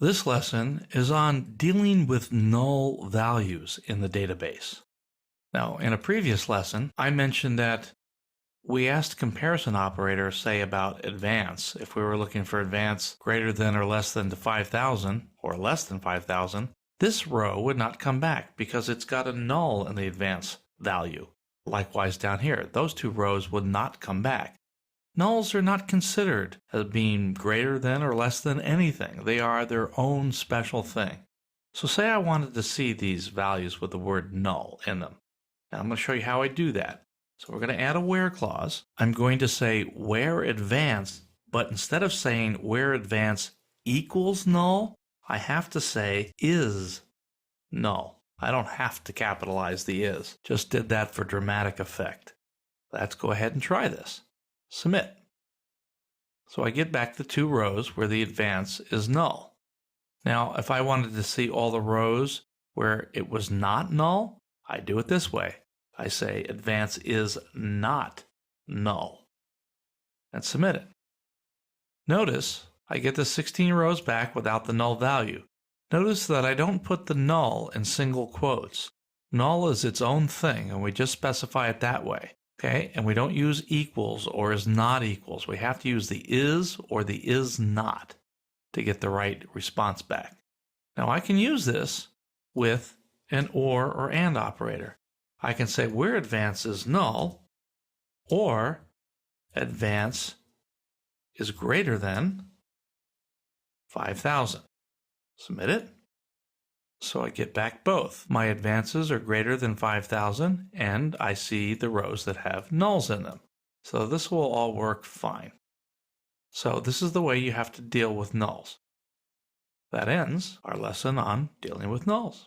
This lesson is on dealing with null values in the database. Now, in a previous lesson, I mentioned that we asked comparison operator, say about advance. If we were looking for advance greater than or less than to 5,000 or less than 5,000, this row would not come back because it's got a null in the advance value. Likewise down here, those two rows would not come back. Nulls are not considered as being greater than or less than anything. They are their own special thing. So say I wanted to see these values with the word null in them. Now I'm going to show you how I do that. So we're going to add a where clause. I'm going to say where advance, but instead of saying where advance equals null, I have to say is null. I don't have to capitalize the is. Just did that for dramatic effect. Let's go ahead and try this. Submit. So I get back the two rows where the advance is null. Now, if I wanted to see all the rows where it was not null, I do it this way. I say advance is not null and submit it. Notice I get the 16 rows back without the null value. Notice that I don't put the null in single quotes. Null is its own thing, and we just specify it that way. Okay, and we don't use equals or is not equals. We have to use the is or the is not to get the right response back. Now I can use this with an or and operator. I can say where advance is null or advance is greater than 5,000. Submit it. So I get back both. My advances are greater than 5,000 and I see the rows that have nulls in them. So this will all work fine. So this is the way you have to deal with nulls. That ends our lesson on dealing with nulls.